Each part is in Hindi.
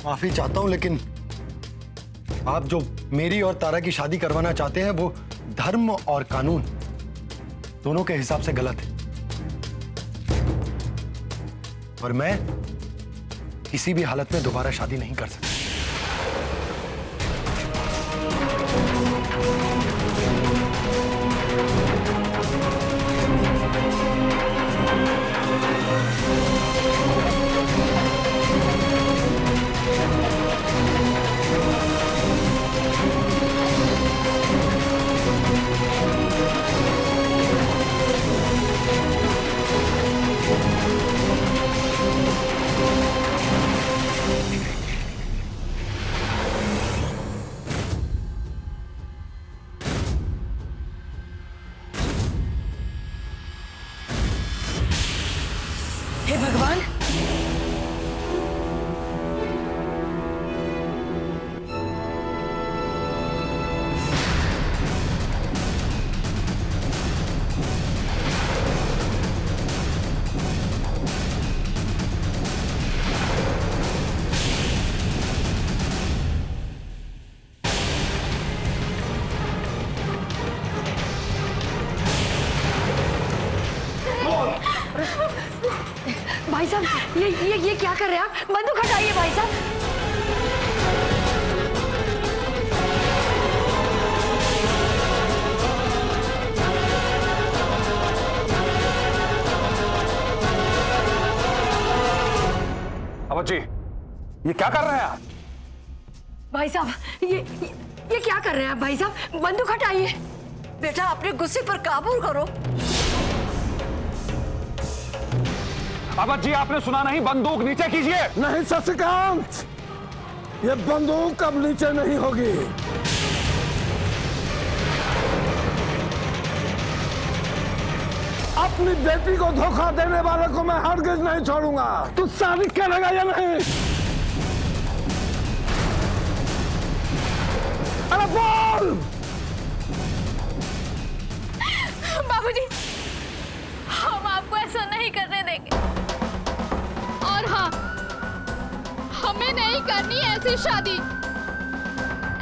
माफी चाहता हूं, लेकिन आप जो मेरी और तारा की शादी करवाना चाहते हैं वो धर्म और कानून दोनों के हिसाब से गलत है। और मैं किसी भी हालत में दोबारा शादी नहीं कर सकता। हे भगवान, भाई साहब ये क्या कर रहे हैं आप? बंदूक हटाइए भाई साहब। अवध जी, ये क्या कर रहे हैं आप? भाई साहब ये क्या कर रहे हैं आप? भाई साहब बंदूक हटाइए। बेटा अपने गुस्से पर काबू करो। अवध जी, आपने सुना नहीं? बंदूक नीचे कीजिए। नहीं शशिकांत, ये बंदूक अब नीचे नहीं होगी। अपनी बेटी को धोखा देने वाले को मैं हरगिज नहीं छोड़ूंगा। तू शादी करेगा या नहीं? अरे बोल। बाबूजी, हम आपको ऐसा नहीं करने देंगे। और हाँ, हमें नहीं करनी ऐसी शादी।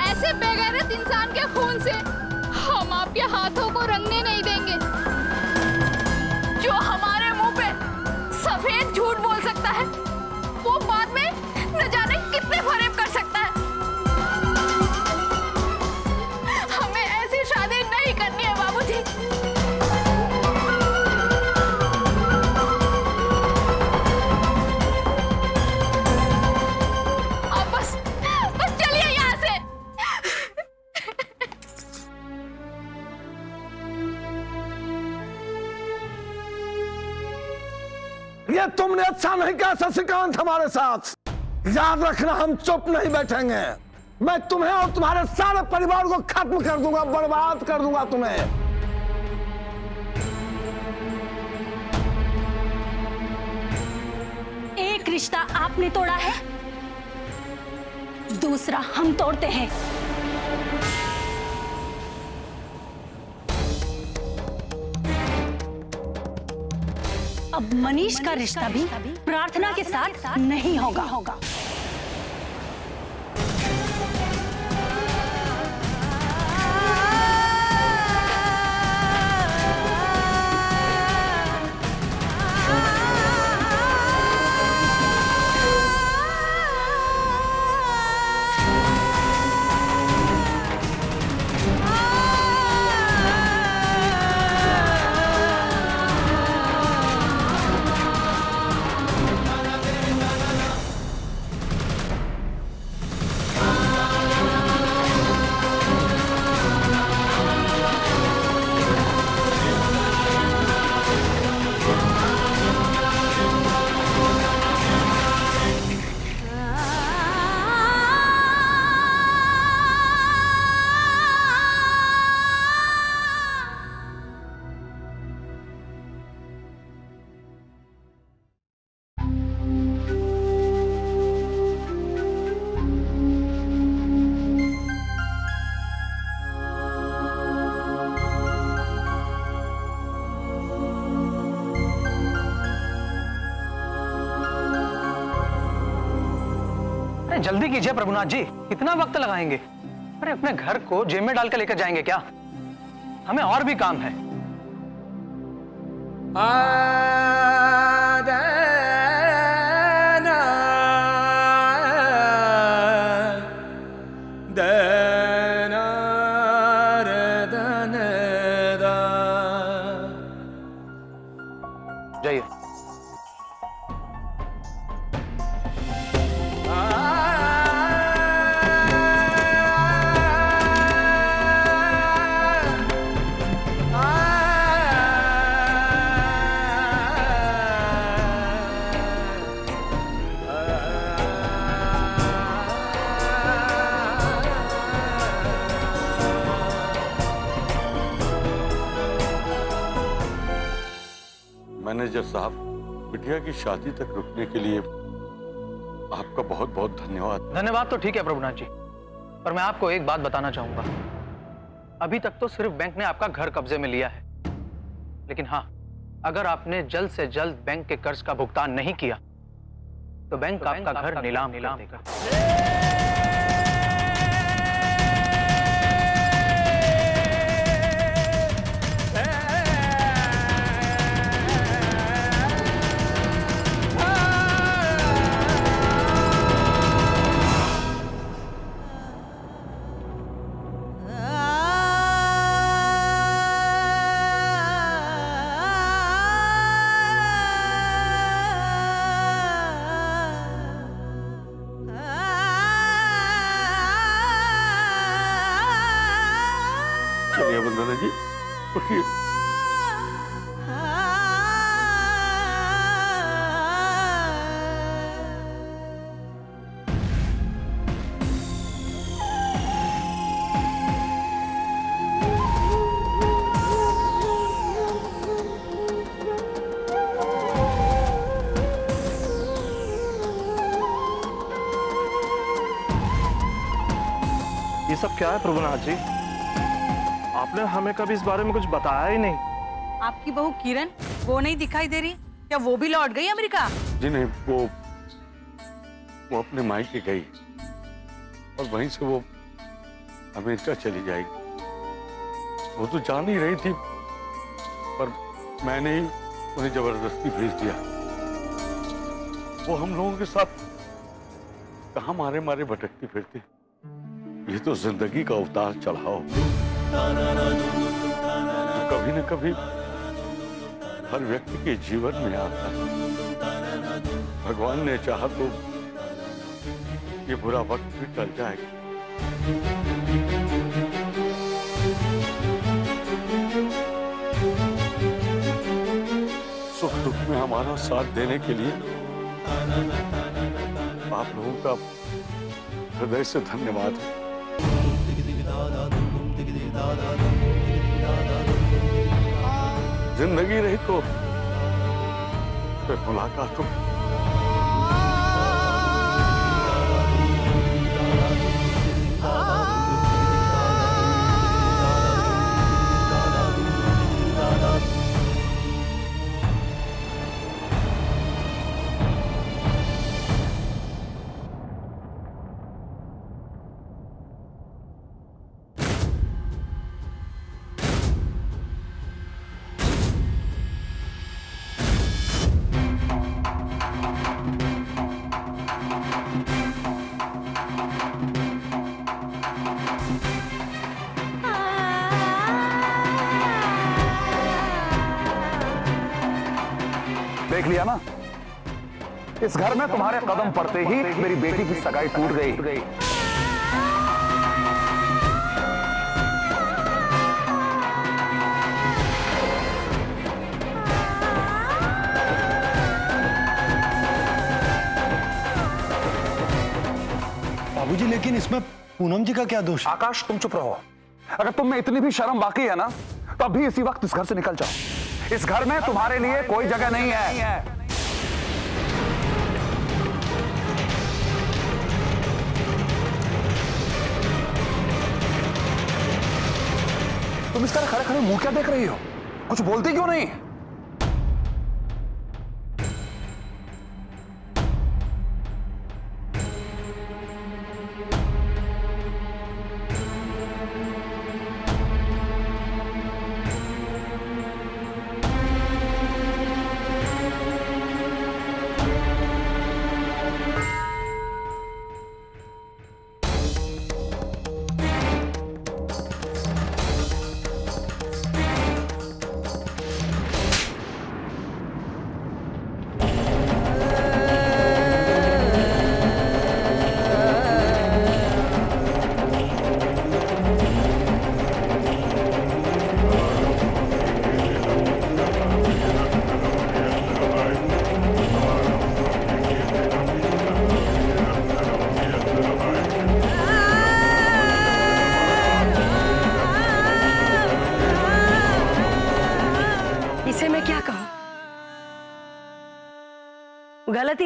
ऐसे बेगैरत इंसान के खून से हम आपके हाथों को रंगने नहीं देंगे। जो हमारे मुंह पे सफेद झूठ बोल सकता है, वो बाद में न जाने कितने फरेब कर सकता है। हमें ऐसी शादी नहीं करनी है बाबूजी। ये तुमने अच्छा नहीं किया शशिकांत हमारे साथ। याद रखना, हम चुप नहीं बैठेंगे। मैं तुम्हें और तुम्हारे सारे परिवार को खत्म कर दूंगा, बर्बाद कर दूंगा तुम्हें। एक रिश्ता आपने तोड़ा है, दूसरा हम तोड़ते हैं। अब मनीष का रिश्ता भी प्रार्थना के साथ नहीं होगा। अरे जल्दी कीजिए प्रभुनाथ जी, कितना वक्त लगाएंगे? अरे अपने घर को जेब में डाल कर लेकर जाएंगे क्या? हमें और भी काम है। जाइए। मैनेजर साहब, बिटिया की शादी तक रुकने के लिए आपका बहुत बहुत धन्यवाद। धन्यवाद तो ठीक है प्रभुनाथ जी, पर मैं आपको एक बात बताना चाहूंगा। अभी तक तो सिर्फ बैंक ने आपका घर कब्जे में लिया है, लेकिन हाँ, अगर आपने जल्द से जल्द बैंक के कर्ज का भुगतान नहीं किया तो बैंक आपका घर नीलाम कर देगा। चलिए वंदना जी, उठिए। ये सब क्या है प्रभुनाथ जी? आपने हमें कभी इस बारे में कुछ बताया ही नहीं। आपकी बहू किरण वो नहीं दिखाई दे रही? क्या वो भी लौट गई अमेरिका? जी नहीं, वो अपने मायके गई और वहीं से वो अमेरिका चली जाएगी। वो तो जान ही रही थी, पर मैंने ही उन्हें जबरदस्ती भेज दिया। वो हम लोगों के साथ कहाँ मारे मारे भटकती फिरती। ये तो जिंदगी का उतार चढ़ाव जो कभी न कभी हर व्यक्ति के जीवन में आता है। भगवान ने चाहा तो ये बुरा वक्त भी टल जाएगा। सुख दुख में हमारा साथ देने के लिए आप लोगों का हृदय से धन्यवाद है। जिंदगी रही तो फिर मुलाकात होगी। देख लिया ना, इस घर में तुम्हारे कदम पड़ते ही मेरी बेटी की सगाई टूट गई। बाबूजी, लेकिन इसमें पूनम जी का क्या दोष? आकाश, तुम चुप रहो। अगर तुम में इतनी भी शर्म बाकी है ना, तो अभी इसी वक्त इस घर से निकल जाओ। इस घर में तुम्हारे लिए कोई जगह नहीं है। तुम इस तरह खड़े खड़े मुंह क्या देख रही हो? कुछ बोलती क्यों नहीं?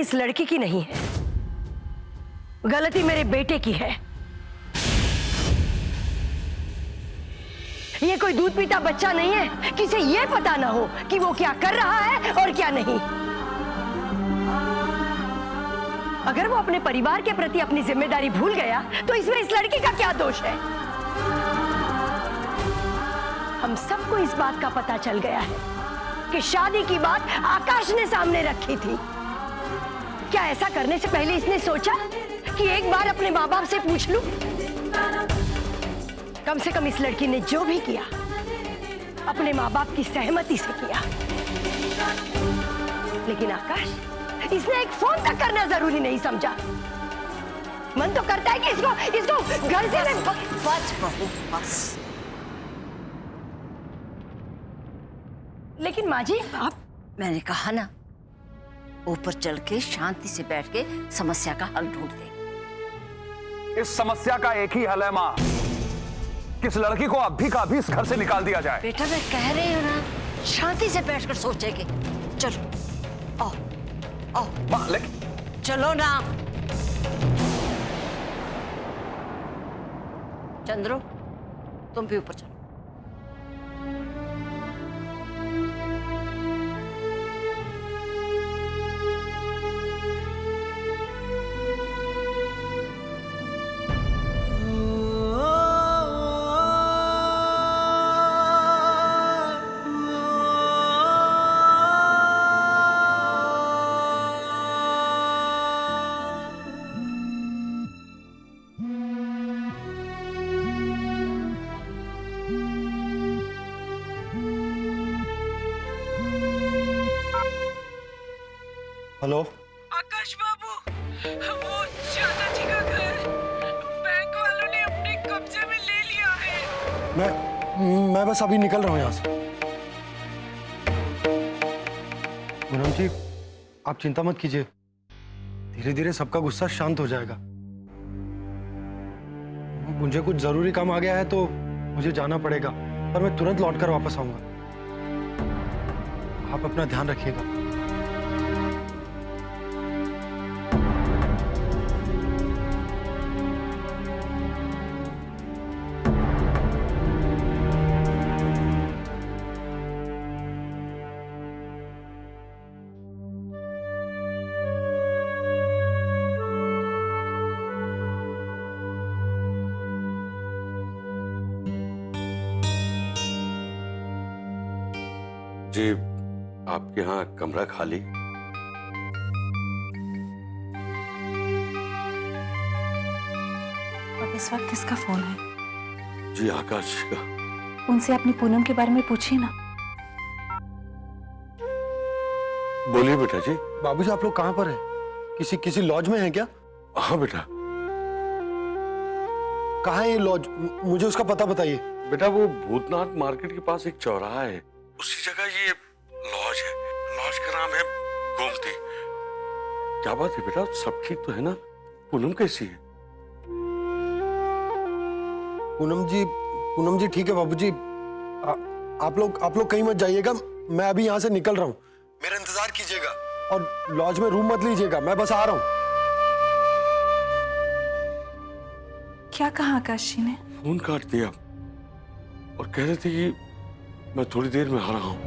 इस लड़की की नहीं है, गलती मेरे बेटे की है। ये कोई दूध पीता बच्चा नहीं है कि इसे ये पता ना हो कि वो क्या कर रहा है और क्या नहीं। अगर वो अपने परिवार के प्रति अपनी जिम्मेदारी भूल गया तो इसमें इस लड़की का क्या दोष है? हम सबको इस बात का पता चल गया है कि शादी की बात आकाश ने सामने रखी थी। क्या ऐसा करने से पहले इसने सोचा कि एक बार अपने माँ बाप से पूछ लूं? कम से कम इस लड़की ने जो भी किया अपने माँ बाप की सहमति से किया। लेकिन आकाश, इसने एक फोन तक करना जरूरी नहीं समझा। मन तो करता है कि इसको घर से बस बहू बस। लेकिन माँ जी आप, मैंने कहा ना, ऊपर चल के शांति से बैठ के समस्या का हल ढूंढ दे। इस समस्या का एक ही हल है माँ, किस लड़की को अभी का अभी इस घर से निकाल दिया जाए। बेटा मैं कह रही हूँ ना, शांति से बैठकर सोचेंगे। चलो आओ आओ माँ लेकिन चलो ना। चंद्रो तुम भी ऊपर चलो। हेलो आकाश बाबू, वो चाचा जी का घर बैंक वालों ने अपने कब्जे में ले लिया है। मैं बस अभी निकल रहा हूँ यहाँ से। पूनम जी, आप चिंता मत कीजिए, धीरे धीरे सबका गुस्सा शांत हो जाएगा। मुझे कुछ जरूरी काम आ गया है तो मुझे जाना पड़ेगा, पर मैं तुरंत लौटकर वापस आऊंगा। आप अपना ध्यान रखिएगा। जी, आपके यहाँ कमरा खाली? अब इस वक्त किसका फोन है? जी, आकाश का। उनसे अपनी पूनम के बारे में पूछिए ना। बोलिए बेटा जी। बाबूजी, आप लोग कहाँ पर हैं? किसी लॉज में हैं क्या? हाँ बेटा। कहाँ है ये लॉज? मुझे उसका पता बताइए। बेटा वो भूतनाथ मार्केट के पास एक चौराहा है, उसी जगह ये लॉज है। लॉज का नाम है गोमती। क्या बात है बेटा, सब ठीक तो है ना? पूनम कैसी है? पूनम जी ठीक है बाबूजी। आप लोग कहीं मत जाइएगा, मैं अभी यहाँ से निकल रहा हूँ। मेरा इंतजार कीजिएगा और लॉज में रूम मत लीजिएगा, मैं बस आ रहा हूँ। क्या कहा आकाश जी ने? फोन काट दिया और कह रहे थे कि मैं थोड़ी देर में आ रहा हूँ।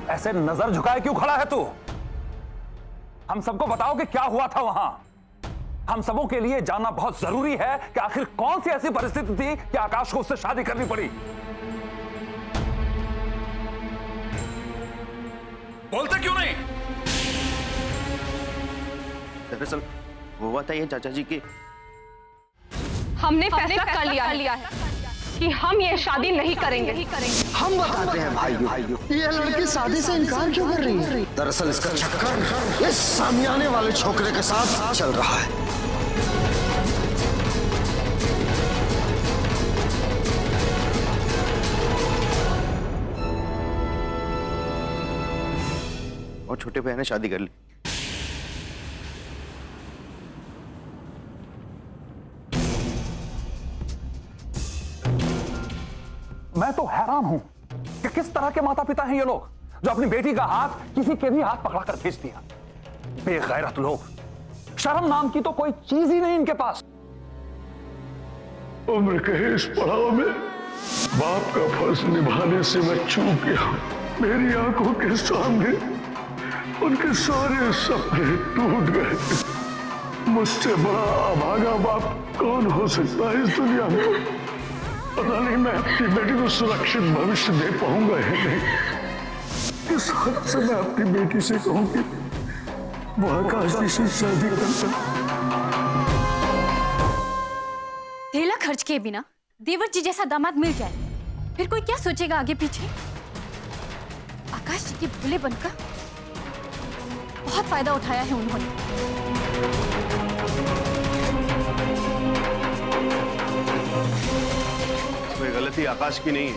ऐसे नजर झुकाए क्यों खड़ा है तू? हम सबको बताओ कि क्या हुआ था वहां। हम सबों के लिए जानना बहुत जरूरी है कि आखिर कौन सी ऐसी परिस्थिति थी कि आकाश को उससे शादी करनी पड़ी। बोलते क्यों नहीं? दरअसल हुआ था ये चाचा जी की, हमने फैसला कर लिया है कि हम ये शादी नहीं करेंगे। हम बताते हैं भाइयों, ये लड़की शादी से इनकार क्यों कर रही है? दरअसल इसका चक्कर इस सामियाने वाले छोकरे के साथ चल रहा है। और छोटे भैया ने शादी कर ली। मैं तो हैरान हूं कि किस तरह के माता पिता हैं ये लोग जो अपनी बेटी का हाथ किसी के भी हाथ पकड़ाकर भेज दिया। बेगैरत लोग, शर्म नाम की तो कोई चीज ही नहीं इनके पास। उम्र के इस पड़ाव में बाप का फर्ज निभाने से मैं चूक गया। मेरी आंखों के सामने उनके सारे सपने टूट गए। मुझसे बड़ा अभागा बाप कौन हो सकता है इस दुनिया में? पता नहीं मैं अपनी बेटी को सुरक्षित भविष्य दे पाऊंगा या नहीं। किस हद से मैं अपनी बेटी से कहूं कि वो आकाश जी से शादी करता। थैला खर्च किए बिना देवर जी जैसा दामाद मिल जाए, फिर कोई क्या सोचेगा आगे पीछे। आकाश जी के भोले बनकर बहुत फायदा उठाया है उन्होंने। इसमें गलती आकाश की नहीं है,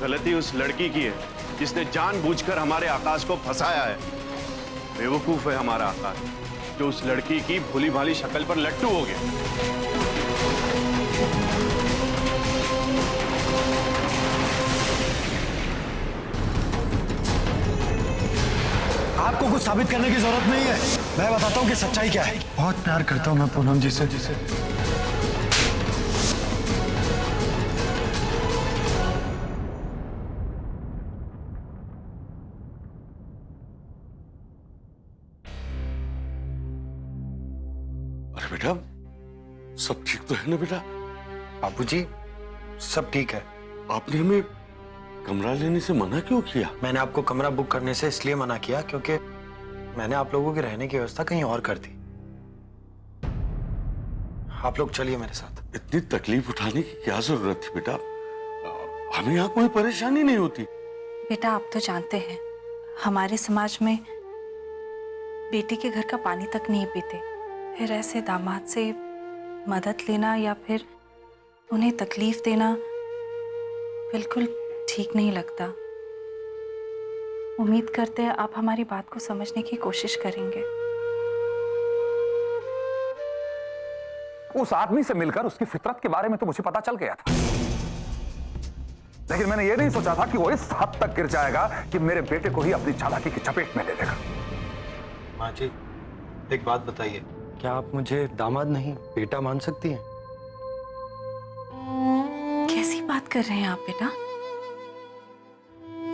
गलती उस लड़की की है जिसने जानबूझकर हमारे आकाश को फंसाया है। बेवकूफ है हमारा आकाश जो उस लड़की की भोली भाली शक्ल पर लट्टू हो गया। आपको कुछ साबित करने की जरूरत नहीं है, मैं बताता हूँ कि सच्चाई क्या है। बहुत प्यार करता हूँ मैं पूनम जी से। अरे बेटा, सब ठीक तो है ना बेटा? बाबूजी, सब ठीक है। आपने हमें कमरा लेने से मना क्यों किया? मैंने आपको कमरा बुक करने से इसलिए मना किया क्योंकि मैंने आप लोगों की रहने की व्यवस्था कहीं और कर दी। आप लोग चलिए मेरे साथ। इतनी तकलीफ उठाने की क्या जरूरत थी बेटा? हमें यहाँ कोई परेशानी नहीं होती। बेटा, आप तो जानते हैं हमारे समाज में बेटी के घर का पानी तक नहीं पीते, फिर ऐसे दामाद से मदद लेना या फिर उन्हें तकलीफ देना बिल्कुल ठीक नहीं लगता। उम्मीद करते हैं आप हमारी बात को समझने की कोशिश करेंगे। उस आदमी से मिलकर उसकी फितरत के बारे में तो मुझे पता चल गया था, लेकिन मैंने यह नहीं सोचा था कि वो इस हद तक गिर जाएगा कि मेरे बेटे को ही अपनी चालाकी की चपेट में ले लेगा। माँ जी, एक बात बताइए, क्या आप मुझे दामाद नहीं बेटा मान सकती हैं? कैसी बात कर रहे हैं आप बेटा?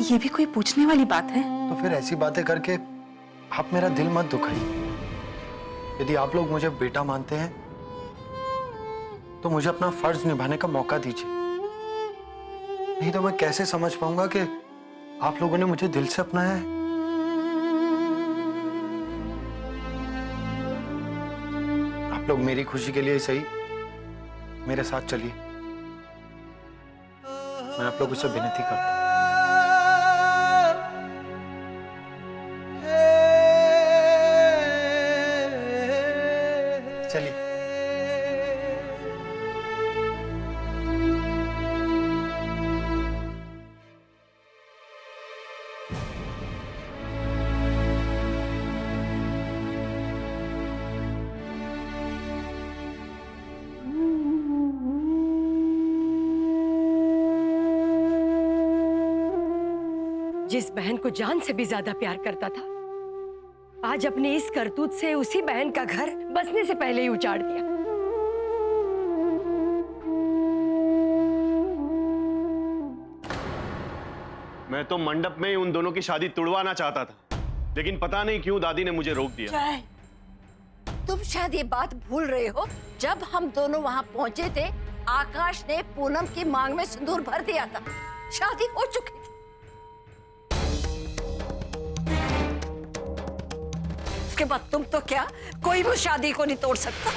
ये भी कोई पूछने वाली बात है? तो फिर ऐसी बातें करके आप मेरा दिल मत दुखाइए। यदि आप लोग मुझे बेटा मानते हैं तो मुझे अपना फर्ज निभाने का मौका दीजिए, नहीं तो मैं कैसे समझ पाऊंगा कि आप लोगों ने मुझे दिल से अपनाया है। आप लोग मेरी खुशी के लिए सही मेरे साथ चलिए। मैं आप लोगों से विनती करता हूं। चलिए। जिस बहन को जान से भी ज्यादा प्यार करता था, आज अपनी इस करतूत से उसी बहन का घर बसने से पहले ही उजाड़ दिया। मैं तो मंडप में ही उन दोनों की शादी तुड़वाना चाहता था, लेकिन पता नहीं क्यों दादी ने मुझे रोक दिया। तुम शायद ये बात भूल रहे हो, जब हम दोनों वहां पहुंचे थे आकाश ने पूनम की मांग में सिंदूर भर दिया था। शादी हो चुकी थी। उसके बाद तुम तो क्या, कोई भी शादी को नहीं तोड़ सकता।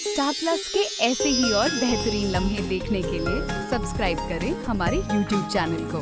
स्टार प्लस के ऐसे ही और बेहतरीन लम्हे देखने के लिए सब्सक्राइब करें हमारे YouTube चैनल को।